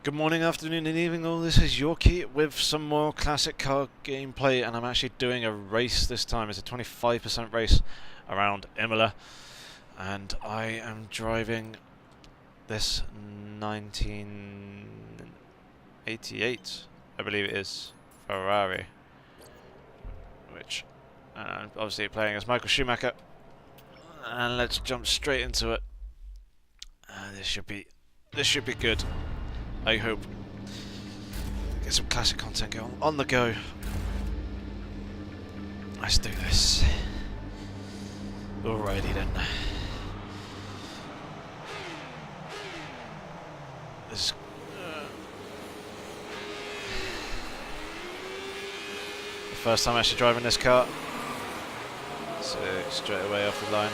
Good morning, afternoon and evening all. This is Yorkie with some more classic car gameplay, and I'm actually doing a race this time. It's a 25% race around Imola, and I am driving this 1988, I believe it is, Ferrari, which I'm obviously playing as Michael Schumacher, and let's jump straight into it. This should be good, I hope. Get some classic content going on the go. Let's do this. Alrighty then. This the first time actually driving this car, so straight away off the line.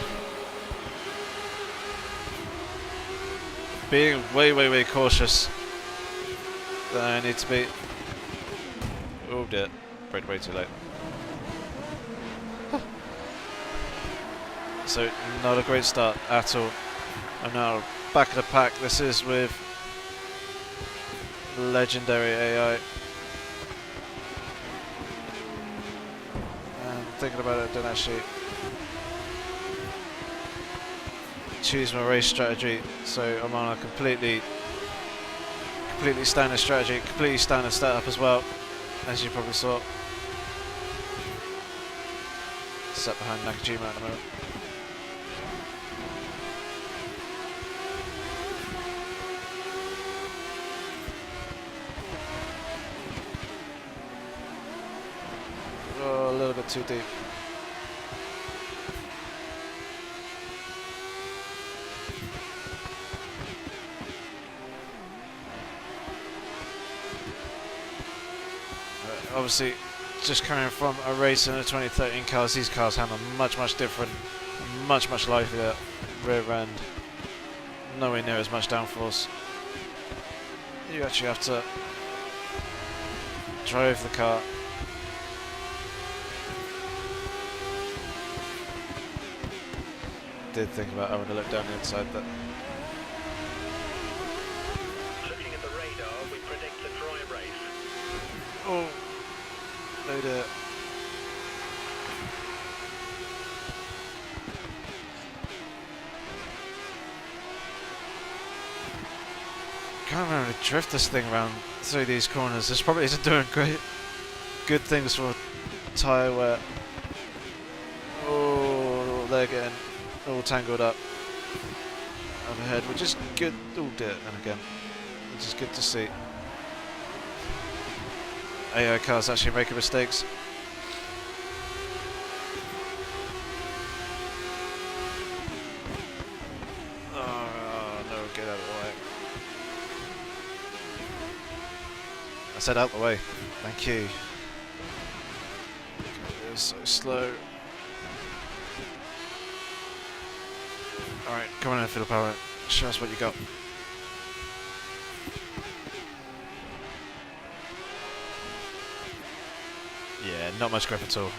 Being way cautious than I need to be. Oh dear, braked way too late. So not a great start at all. I'm now back of the pack. This is with legendary AI. And thinking about it, I don't actually choose my race strategy, so I'm on a completely standard strategy, completely standard setup as well, as you probably saw. Sat behind Nakajima at the moment. Oh, a little bit too deep. Obviously, just coming from a race in the 2013 cars, these cars handle much different, much livelier rear end, nowhere near as much downforce. You actually have to drive the car. Did think about having to look down the inside, but looking at the radar, we predict a dry race. oh. No dirt. Can't remember to drift this thing around through these corners. This probably isn't doing good things for tyre wear. Oh, they're getting all tangled up overhead, which is good. Oh dear, and again, which is good to see. AI cars actually making mistakes. Oh no, get out of the way. I said out the way. Thank you. It was so slow. Alright, come on in, Phil Power. Show us what you got. Yeah, not much grip at all.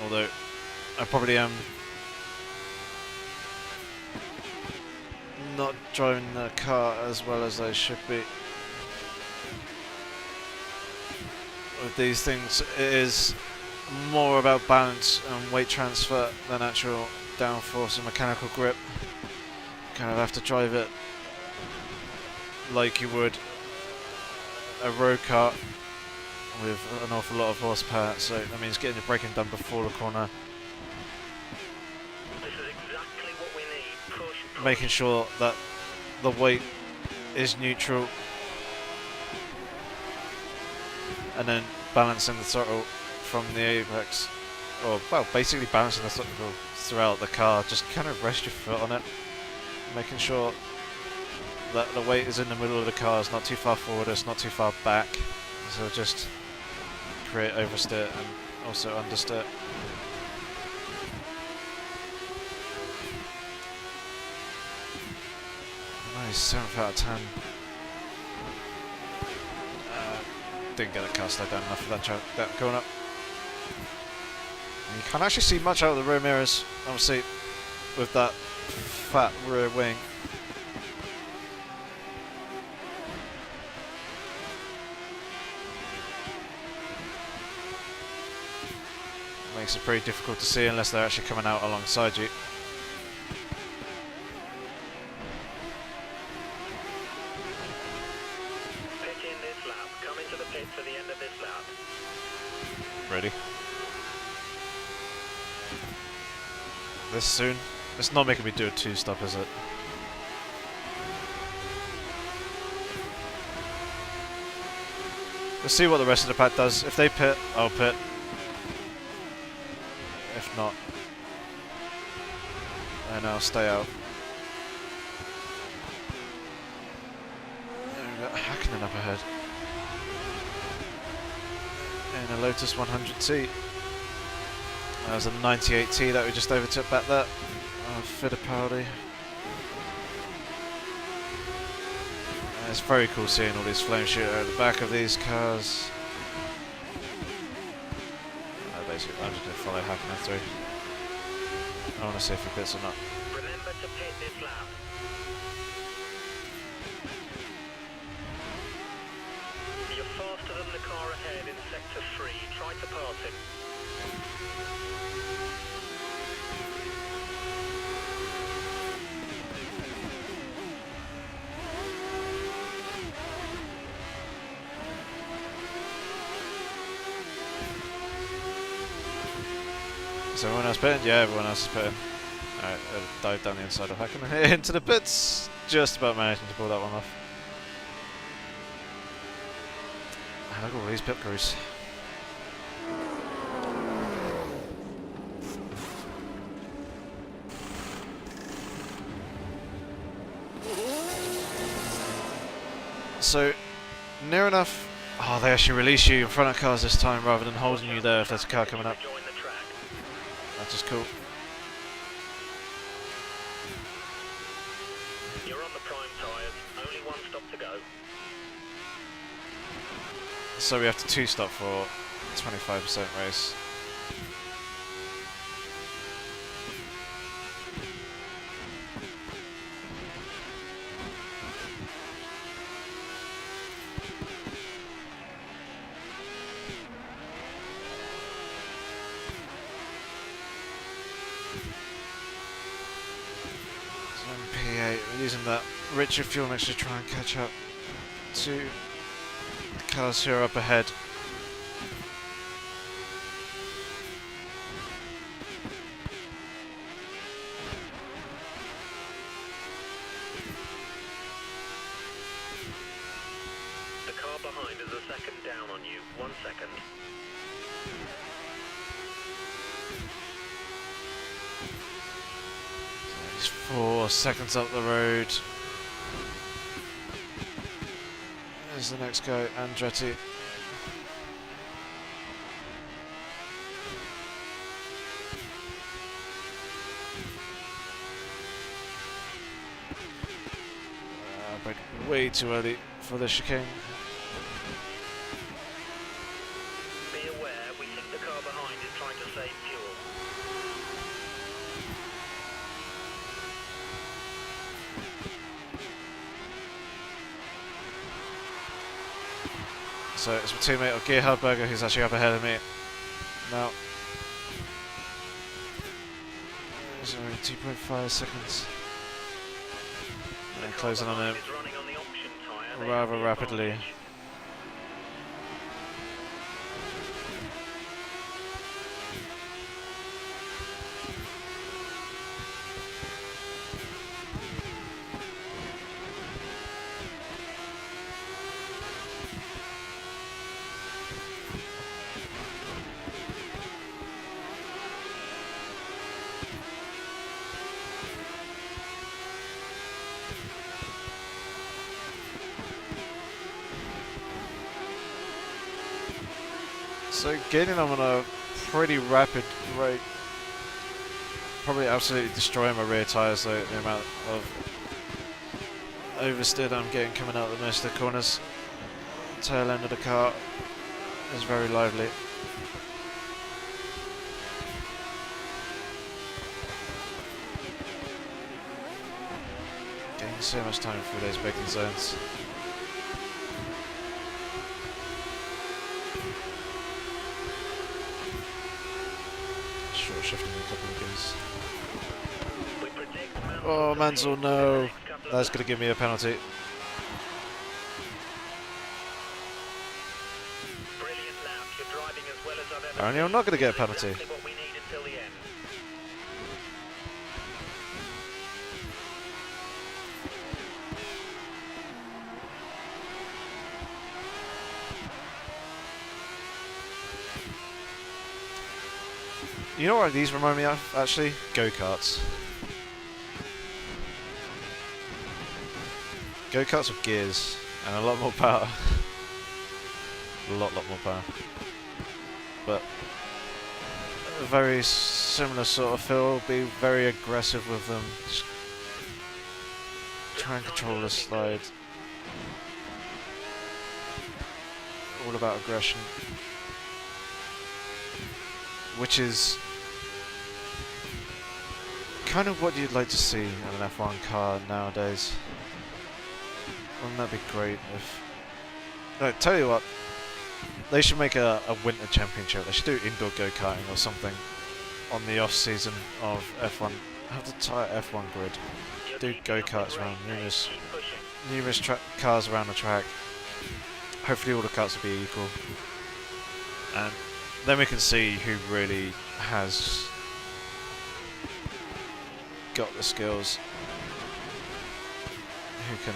Although, I probably am not driving the car as well as I should be. With these things, it is more about balance and weight transfer than actual downforce and mechanical grip. Kind of have to drive it like you would a road car with an awful lot of horsepower, so that means getting your braking done before the corner. This is exactly what we need. Push. Making sure that the weight is neutral, and then balancing the throttle from the apex, or well, basically balancing the throttle throughout the car. Just kind of rest your foot on it, making sure that the weight is in the middle of the car. It's not too far forward, it's not too far back, so just create oversteer and also understeer. Nice, 7 out of 10. didn't get the car slowed down enough for that corner. And you can't actually see much out of the rear mirrors, obviously, with that fat rear wing. Makes it pretty difficult to see unless they're actually coming out alongside you. Pit in this lap. Come into the pit for the end of this lap. Ready? This soon? It's not making me do a two-stop, is it? We'll see what the rest of the pack does. If they pit, I'll pit. If not, then I'll stay out. We've got Hakkinen up ahead in a Lotus 100T. That was a 98T that we just overtook back there. Fittipaldi. It's very cool seeing all these flame shooter at the back of these cars. Basically, I'm just going to follow Hakkinen through. I want to see if he pits or not. Remember to pit this lap. You're faster than the car ahead in sector 3. Try to pass him. Is everyone else pitting? Yeah, everyone else is pitting. Alright, dive down the inside of Hakkinen into the pits. Just about managing to pull that one off. And look at all these pit crews. So, near enough. Oh, they actually release you in front of cars this time rather than holding you there if there's a car coming up. That's just cool. You're on the prime tyres. Only one stop to go. So we have to two-stop for 25% race. We're using that richer fuel mix to try and catch up to the cars who are up ahead. The car behind is a second down on you. 1 second. He's 4 seconds up the road. There's the next guy, Andretti. But way too early for the chicane. Be aware, we think the car behind is trying to save fuel. So it's my teammate Gerhard Berger who's actually up ahead of me now. There's only 2.5 seconds. And closing on him rather rapidly. So getting them on a pretty rapid rate, probably absolutely destroying my rear tyres though, the amount of oversteer I'm getting coming out of most of the corners, tail end of the car. is very lively. Getting so much time through those braking zones. Short shifting a couple of gears. Oh, Mansell, no. That's going to give me a penalty. Apparently I'm not going to get a penalty. You know what these remind me of, actually? Go-karts. Go-karts with gears and a lot more power. A lot more power. But a very similar sort of feel. Be very aggressive with them. Just try and control the slide. All about aggression. Which is kind of what you'd like to see in an F1 car nowadays. Wouldn't that be great if... No, tell you what, they should make a winter championship. They should do indoor go-karting or something on the off-season of F1. Have the entire F1 grid. Do go-karts around numerous cars around the track. Hopefully all the karts will be equal. And then we can see who really has got the skills. Who can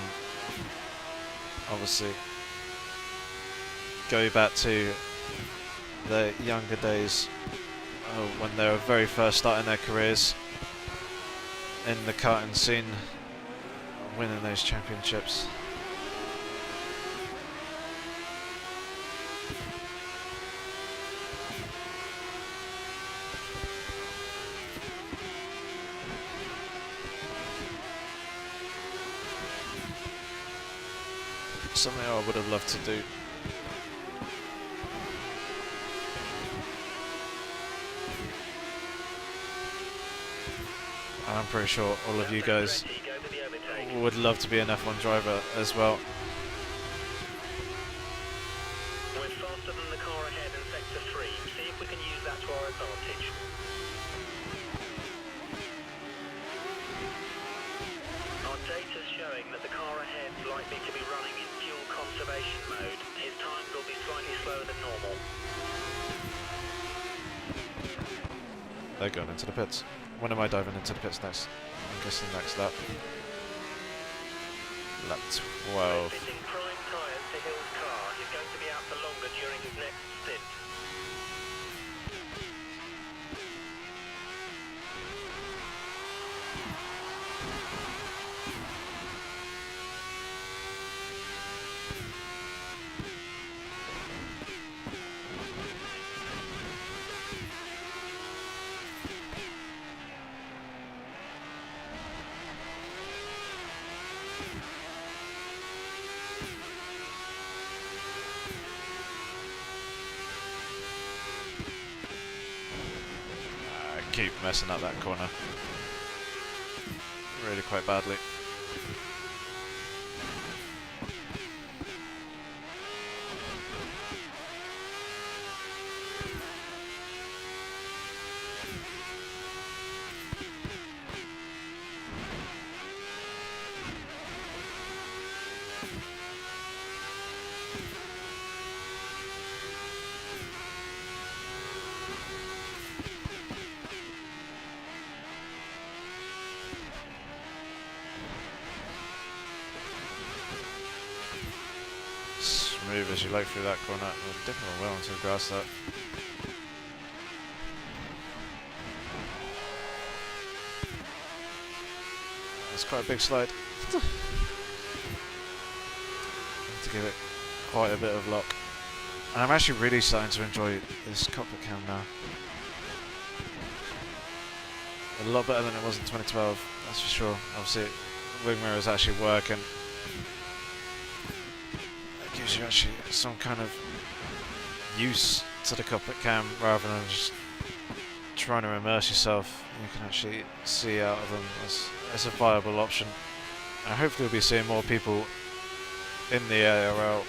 obviously go back to their younger days when they were very first starting their careers in the karting scene, winning those championships. Something I would have loved to do. And I'm pretty sure all of you guys would love to be an F1 driver as well. We're faster than the car ahead in sector 3. See if we can use that to our advantage. Our data's showing that the car ahead is likely to be running in fuel conservation mode. His times will be slightly slower than normal. They're going into the pits. When am I diving into the pits next? I'm guessing next lap. Lap 12. Fitting prime tyres to Hill's car. He's going to be out for longer during his next stint. Keep messing up that corner really quite badly. Smooth as you like through that corner. We're definitely well into the grass that. It's quite a big slide. Need to give it quite a bit of lock. And I'm actually really starting to enjoy this cockpit cam now. A lot better than it was in 2012, that's for sure. Obviously, wing mirrors actually work and gives you actually some kind of use to the cockpit cam rather than just trying to immerse yourself. You can actually see out of them as a viable option. And hopefully we'll be seeing more people in the ARL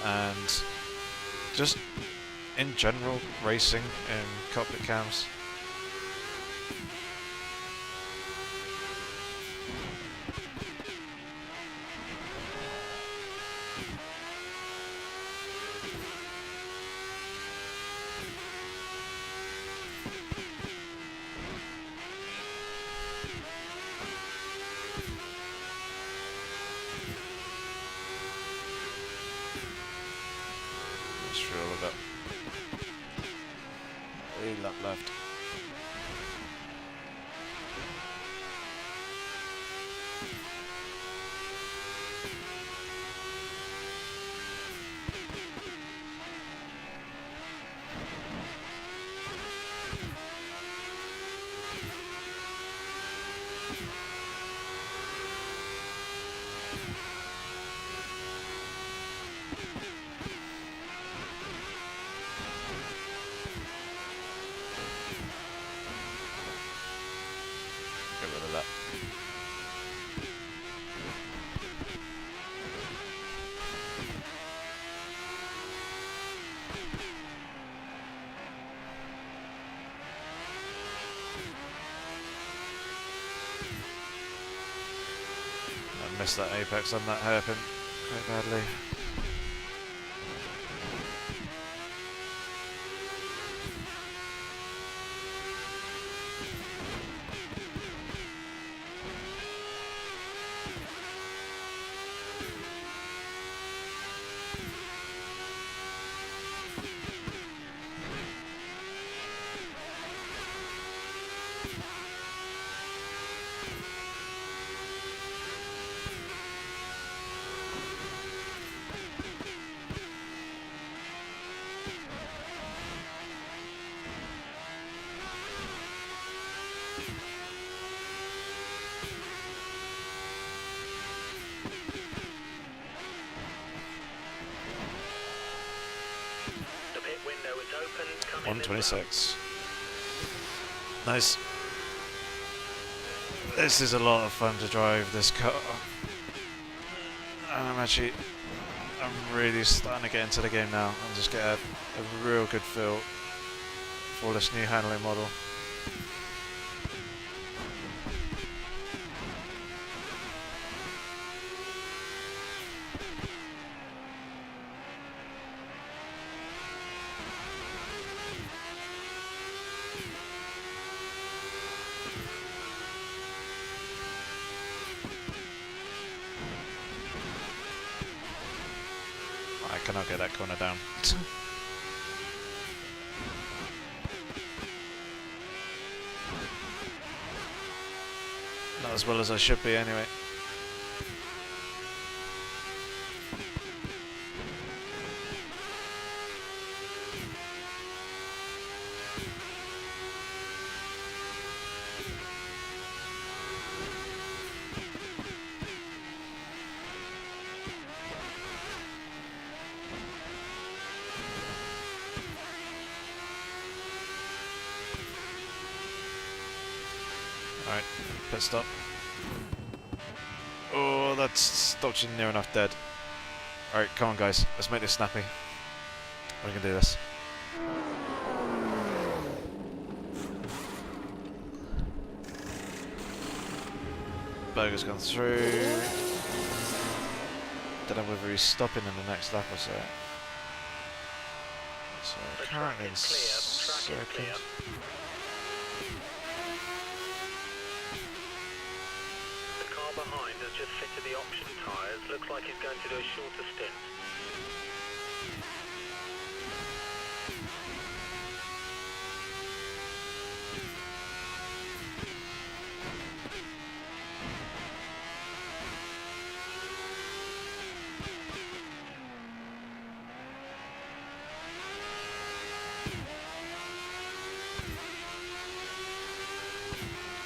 and just in general racing in cockpit cams. Lap left. Get rid of that. I missed that apex on that hairpin quite badly. The pit window is open. Come in 126. Nice. This is a lot of fun to drive this car. And I'm really starting to get into the game now and just get a real good feel for this new handling model. I cannot get that corner down. Not as well as I should be anyway. Alright, pit stop. Oh, that stopped you near enough dead. Alright, come on guys, let's make this snappy. We can do this. Burger's gone through. Don't know whether he's stopping in the next lap or so. So currently in second. Behind has just fitted the option tyres. Looks like he's going to do a shorter stint.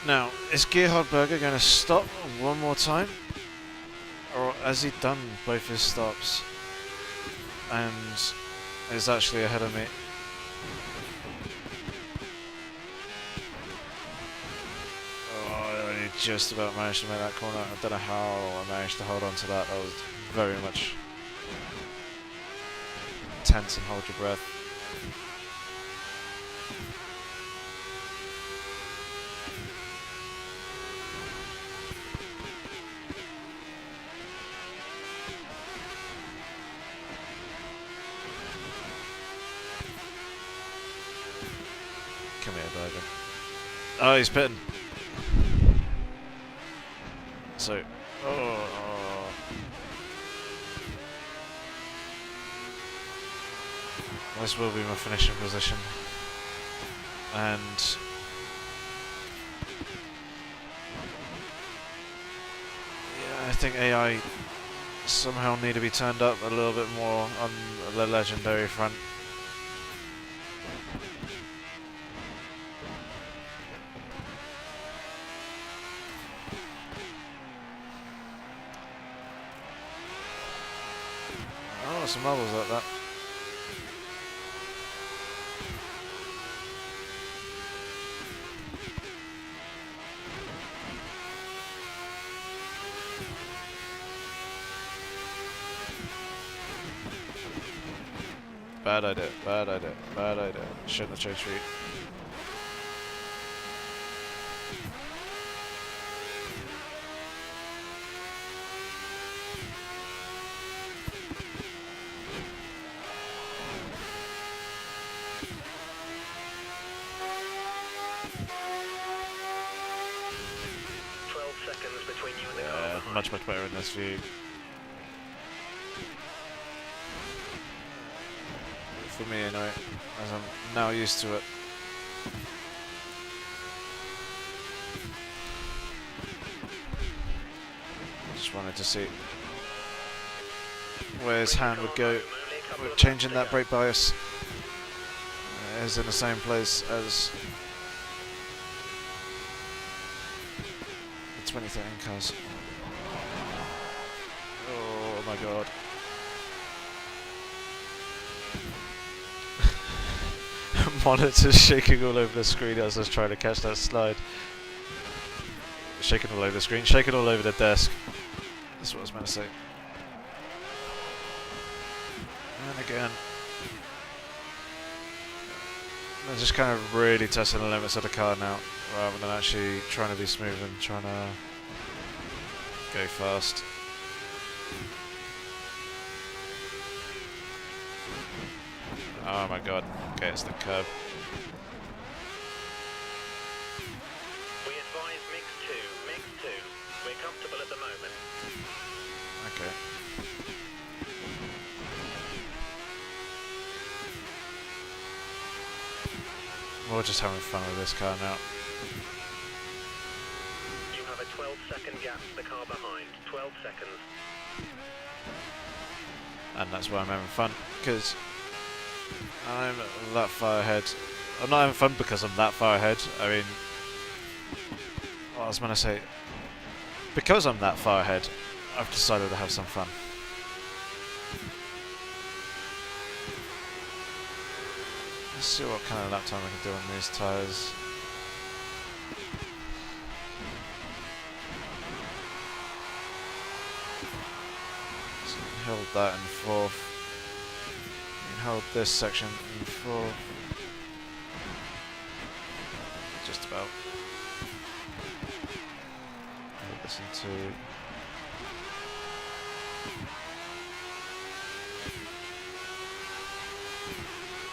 Now, is Gerhard Berger going to stop one more time? Or has he done both his stops? And is actually ahead of me. Oh, I only just about managed to make that corner. I don't know how I managed to hold on to that. That was very much tense and hold your breath. Come here, Bergen. Oh, he's pitting. So, oh. This will be my finishing position. And yeah, I think AI somehow need to be turned up a little bit more on the legendary front. Oh, some marbles like that. Bad idea, bad idea, bad idea. Shouldn't have changed feet. Between you and the car behind. Much better in this view. For me anyway, as I'm now used to it. Just wanted to see where his hand would go with changing that brake bias. It is in the same place as the 2013 cars. Oh my god. Monitor's shaking all over the screen as I was trying to catch that slide. Shaking all over the screen, shaking all over the desk. That's what I was meant to say. And again, I'm just kind of really testing the limits of the car now, rather than actually trying to be smooth and trying to go fast. Oh my god, okay, it's the curb. We advise mix 2. We're comfortable at the moment. Okay. We're just having fun with this car now. You have a 12-second gap to the car behind. 12 seconds. And that's why I'm having fun, because I'm that far ahead. I'm not having fun because I'm that far ahead. I mean, what I was going to say, because I'm that far ahead, I've decided to have some fun. Let's see what kind of lap time I can do on these tyres. So I can hold that in fourth. Hold this section in fourth. Just about. Hold this in two.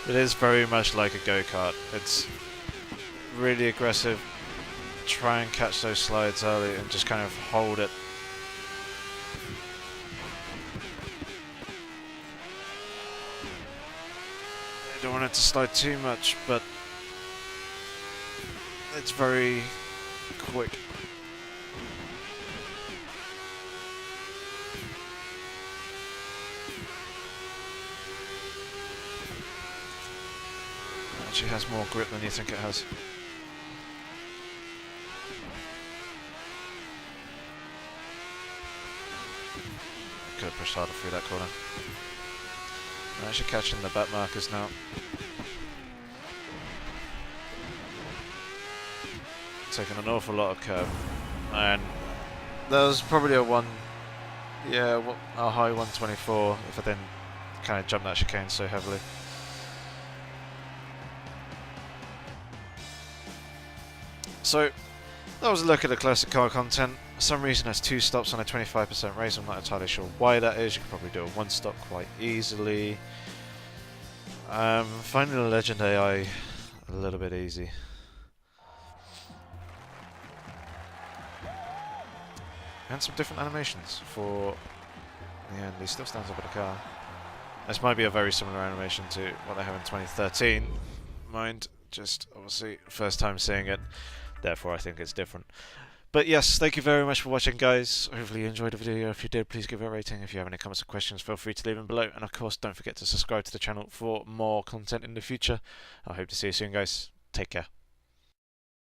It is very much like a go-kart. It's really aggressive. Try and catch those slides early and just kind of hold it. I don't want it to slide too much, but it's very quick. Actually has more grip than you think it has. Could have pushed harder through that corner. I'm actually catching the back markers now. Taking an awful lot of curb, and there was probably a high 124 if I didn't kind of jump that chicane so heavily. So that was a look at the classic car content. For some reason there's 2 stops on a 25% race. I'm not entirely sure why that is. You could probably do a 1 stop quite easily. Finding the Legend AI a little bit easy. And some different animations for the end. He still stands up at the car. This might be a very similar animation to what they have in 2013. Mind, just obviously first time seeing it, therefore I think it's different. But yes, thank you very much for watching, guys. Hopefully you enjoyed the video. If you did, please give it a rating. If you have any comments or questions, feel free to leave them below. And of course, don't forget to subscribe to the channel for more content in the future. I hope to see you soon, guys. Take care.